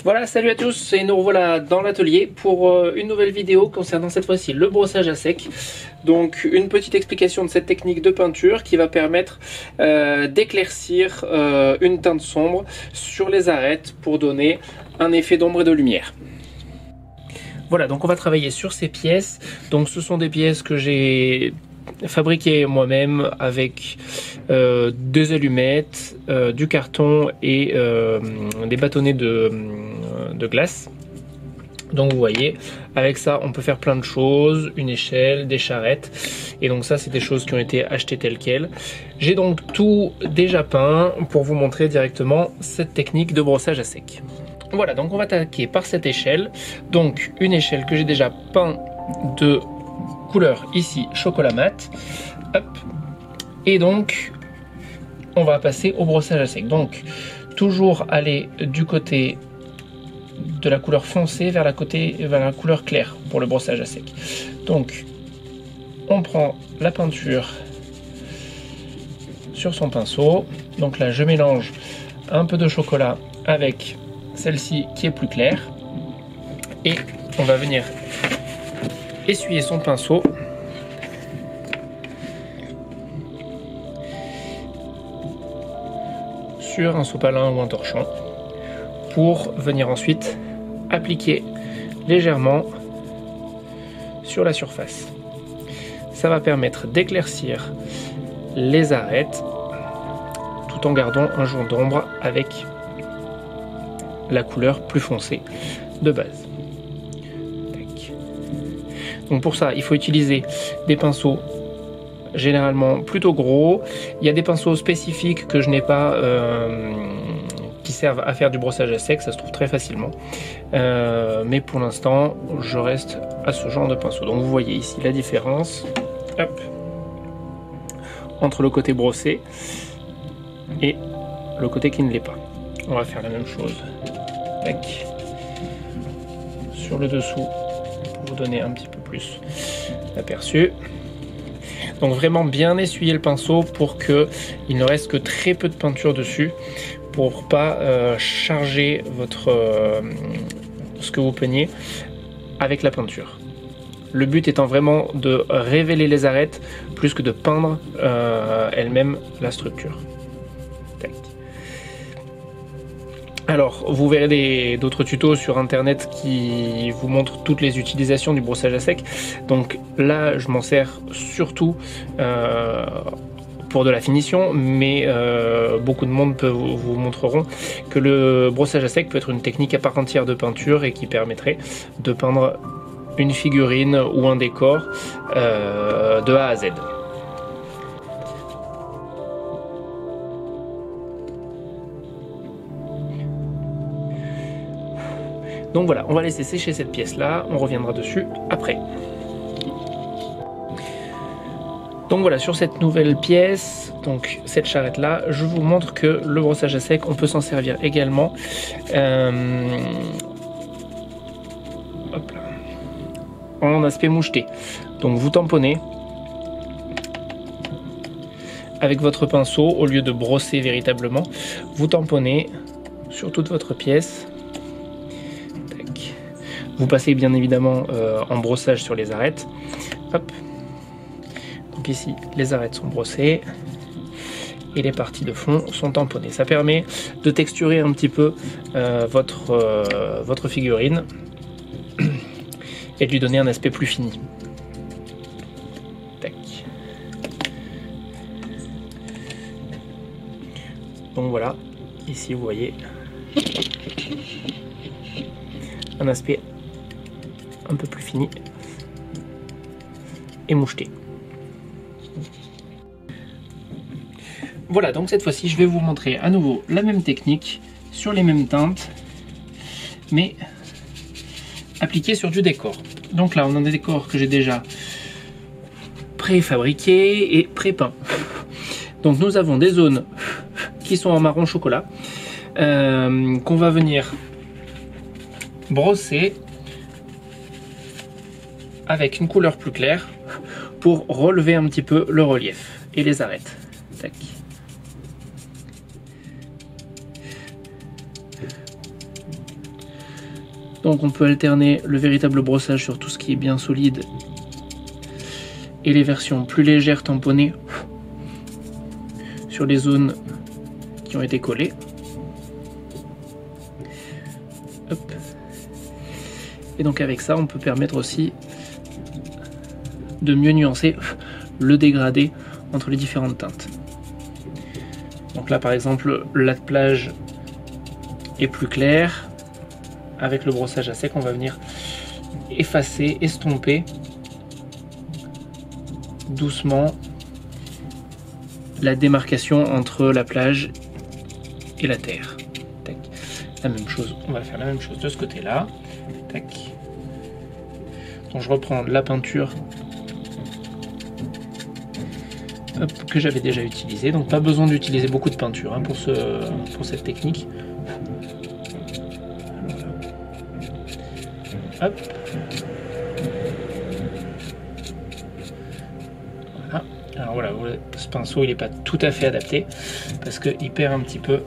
Voilà, salut à tous, et nous revoilà dans l'atelier pour une nouvelle vidéo concernant cette fois-ci le brossage à sec. Donc une petite explication de cette technique de peinture qui va permettre d'éclaircir une teinte sombre sur les arêtes pour donner un effet d'ombre et de lumière. Voilà, donc on va travailler sur ces pièces. Donc ce sont des pièces que j'ai fabriquées moi-même avec des allumettes, du carton et des bâtonnets de glace. Donc vous voyez, avec ça on peut faire plein de choses, une échelle, des charrettes, et donc ça c'est des choses qui ont été achetées telles quelles. J'ai donc tout déjà peint pour vous montrer directement cette technique de brossage à sec. Voilà, donc on va attaquer par cette échelle, donc une échelle que j'ai déjà peint de couleur ici chocolat mat, hop, et donc on va passer au brossage à sec. Donc toujours aller du côté de la couleur foncée vers la couleur claire pour le brossage à sec. Donc on prend la peinture sur son pinceau, donc là je mélange un peu de chocolat avec celle-ci qui est plus claire et on va venir essuyer son pinceau sur un sopalin ou un torchon pour venir ensuite appliquer légèrement sur la surface. Ça va permettre d'éclaircir les arêtes tout en gardant un jour d'ombre avec la couleur plus foncée de base. Donc pour ça, il faut utiliser des pinceaux généralement plutôt gros. Il y a des pinceaux spécifiques que je n'ai pas qui servent à faire du brossage à sec, ça se trouve très facilement. Mais pour l'instant, je reste à ce genre de pinceau. Donc vous voyez ici la différence, hop, entre le côté brossé et le côté qui ne l'est pas. On va faire la même chose. Tac. Sur le dessous pour vous donner un petit peu plus d'aperçu. Donc vraiment bien essuyer le pinceau pour qu'il ne reste que très peu de peinture dessus, pour pas charger ce que vous peignez avec la peinture. Le but étant vraiment de révéler les arêtes plus que de peindre elle-même la structure. Tac. Alors, vous verrez d'autres tutos sur internet qui vous montrent toutes les utilisations du brossage à sec. Donc là, je m'en sers surtout pour de la finition, mais beaucoup de monde vous montreront que le brossage à sec peut être une technique à part entière de peinture et qui permettrait de peindre une figurine ou un décor de A à Z. Donc voilà, on va laisser sécher cette pièce là, on reviendra dessus après. Donc voilà, sur cette nouvelle pièce, donc cette charrette là, je vous montre que le brossage à sec, on peut s'en servir également hop là, en aspect moucheté. Donc vous tamponnez avec votre pinceau, au lieu de brosser véritablement, vous tamponnez sur toute votre pièce. Vous passez bien évidemment en brossage sur les arêtes. Hop. Donc ici, les arêtes sont brossées et les parties de fond sont tamponnées. Ça permet de texturer un petit peu votre figurine et de lui donner un aspect plus fini. Tac. Donc voilà, ici vous voyez un aspect un peu plus fini et moucheté. Voilà, donc cette fois-ci je vais vous montrer à nouveau la même technique sur les mêmes teintes, mais appliquée sur du décor. Donc là on a des décors que j'ai déjà préfabriqués et pré-peints. Donc nous avons des zones qui sont en marron chocolat qu'on va venir brosser avec une couleur plus claire pour relever un petit peu le relief et les arêtes. Tac. Donc on peut alterner le véritable brossage sur tout ce qui est bien solide et les versions plus légères tamponnées sur les zones qui ont été collées. Hop. Et donc avec ça on peut permettre aussi de mieux nuancer le dégradé entre les différentes teintes. Donc là par exemple la plage est plus claire. Avec le brossage à sec on va venir effacer, estomper doucement la démarcation entre la plage et la terre. Tac. La même chose, on va faire la même chose de ce côté là. Tac. Donc je reprends la peinture que j'avais déjà utilisée, donc pas besoin d'utiliser beaucoup de peinture hein, pour cette technique. Hop. Voilà. Alors voilà, ce pinceau il n'est pas tout à fait adapté parce qu'il perd un petit peu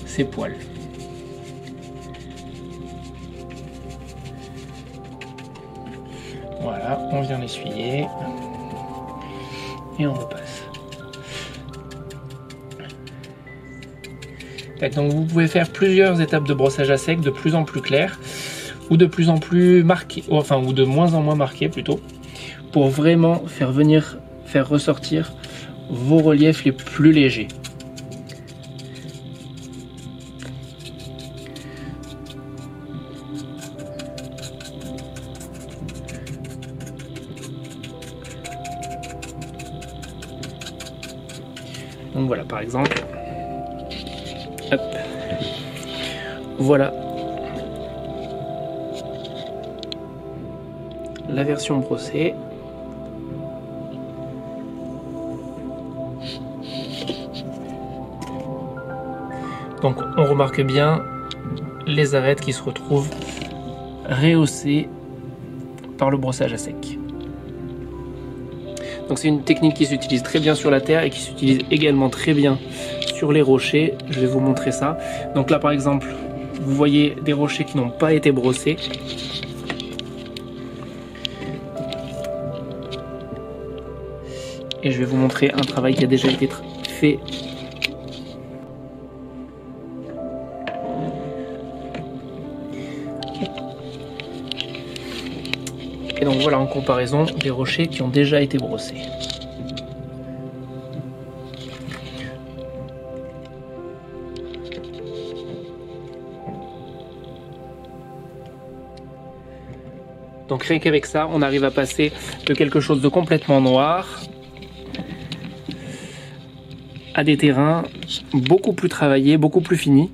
ses poils. Voilà, on vient l'essuyer et on repasse. Donc vous pouvez faire plusieurs étapes de brossage à sec de plus en plus claires ou de plus en plus marquées, enfin ou de moins en moins marquées plutôt, pour vraiment faire ressortir vos reliefs les plus légers. Donc voilà par exemple. Hop. Voilà la version brossée. Donc on remarque bien les arêtes qui se retrouvent rehaussées par le brossage à sec. Donc c'est une technique qui s'utilise très bien sur la terre et qui s'utilise également très bien sur les rochers. Je vais vous montrer ça. Donc là par exemple, vous voyez des rochers qui n'ont pas été brossés. Et je vais vous montrer un travail qui a déjà été fait. Et donc voilà en comparaison des rochers qui ont déjà été brossés. Donc rien qu'avec ça, on arrive à passer de quelque chose de complètement noir à des terrains beaucoup plus travaillés, beaucoup plus finis.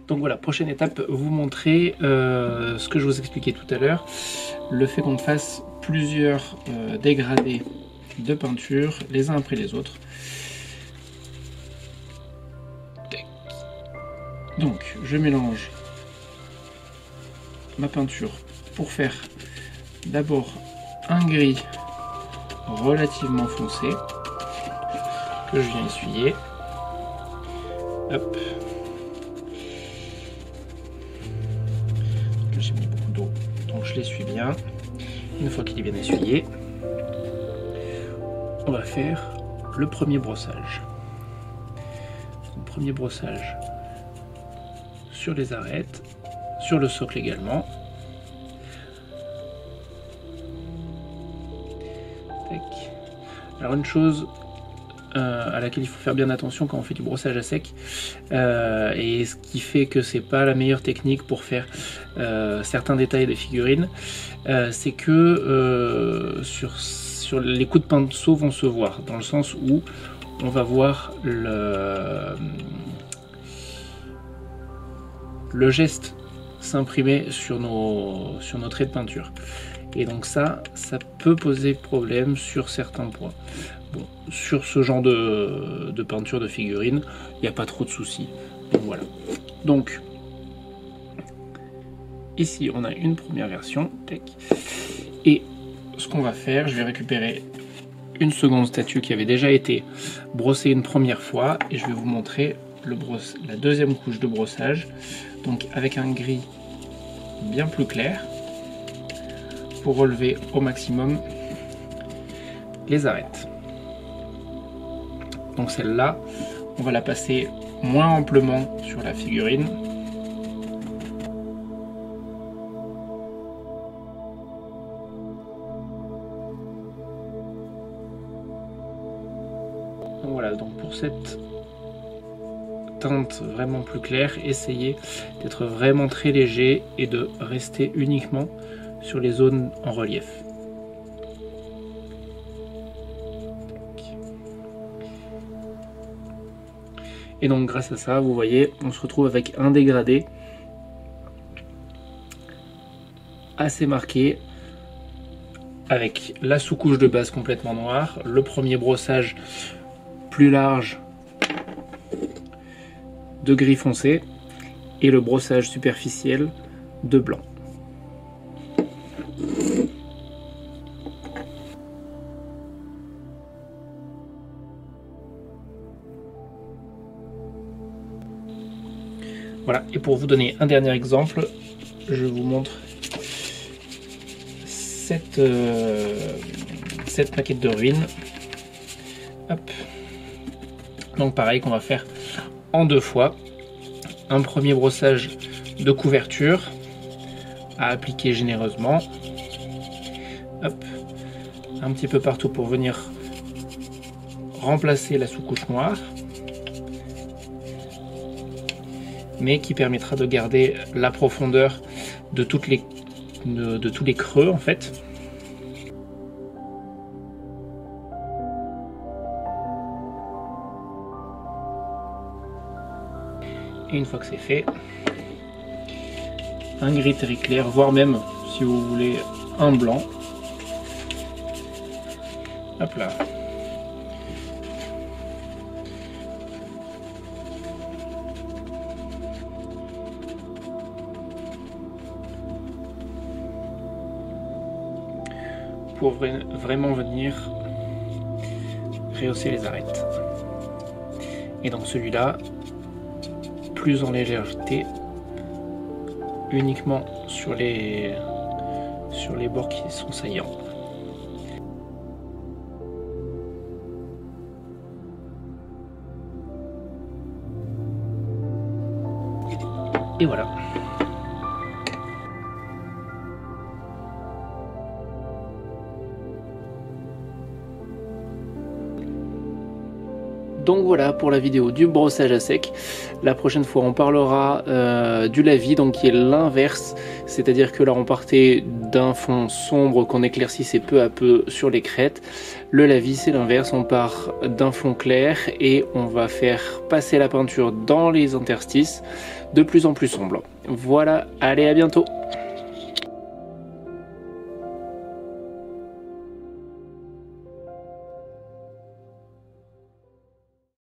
Donc voilà, prochaine étape, vous montrer ce que je vous expliquais tout à l'heure, le fait qu'on fasse plusieurs dégradés de peinture les uns après les autres. Donc je mélange ma peinture pour faire d'abord un gris relativement foncé que je viens essuyer. Hop. J'ai mis beaucoup d'eau, donc je l'essuie bien. Une fois qu'il est bien essuyé, on va faire le premier brossage. Le premier brossage sur les arêtes, sur le socle également. Tac. Alors une chose à laquelle il faut faire bien attention quand on fait du brossage à sec, et ce qui fait que c'est pas la meilleure technique pour faire certains détails des figurines, c'est que sur les coups de pinceau vont se voir, dans le sens où on va voir le geste s'imprimer sur nos traits de peinture. Et donc ça peut poser problème sur certains points. Bon, sur ce genre de peinture de figurine, il n'y a pas trop de soucis. Donc voilà. Donc ici on a une première version. Et ce qu'on va faire, je vais récupérer une seconde statue qui avait déjà été brossée une première fois et je vais vous montrer la deuxième couche de brossage. Donc avec un gris bien plus clair pour relever au maximum les arêtes. Donc celle-là, on va la passer moins amplement sur la figurine. Donc voilà, donc pour cette teinte vraiment plus claire, essayez d'être vraiment très léger et de rester uniquement sur les zones en relief. Et donc grâce à ça, vous voyez, on se retrouve avec un dégradé assez marqué, avec la sous-couche de base complètement noire, le premier brossage plus large de gris foncé et le brossage superficiel de blanc. Voilà, et pour vous donner un dernier exemple, je vous montre cette maquette de ruine. Hop. Donc pareil qu'on va faire en deux fois. Un premier brossage de couverture à appliquer généreusement. Hop. Un petit peu partout pour venir remplacer la sous-couche noire, mais qui permettra de garder la profondeur de tous les creux en fait. Et une fois que c'est fait, un gris très clair, voire même si vous voulez un blanc. Hop là. Pour vraiment venir rehausser les arêtes. Et donc celui-là, plus en légèreté, uniquement sur les bords qui sont saillants. Et voilà. Donc voilà pour la vidéo du brossage à sec. La prochaine fois on parlera du lavis, donc qui est l'inverse, c'est-à-dire que là on partait d'un fond sombre qu'on éclaircissait peu à peu sur les crêtes. Le lavis c'est l'inverse, on part d'un fond clair et on va faire passer la peinture dans les interstices de plus en plus sombre. Voilà, allez à bientôt.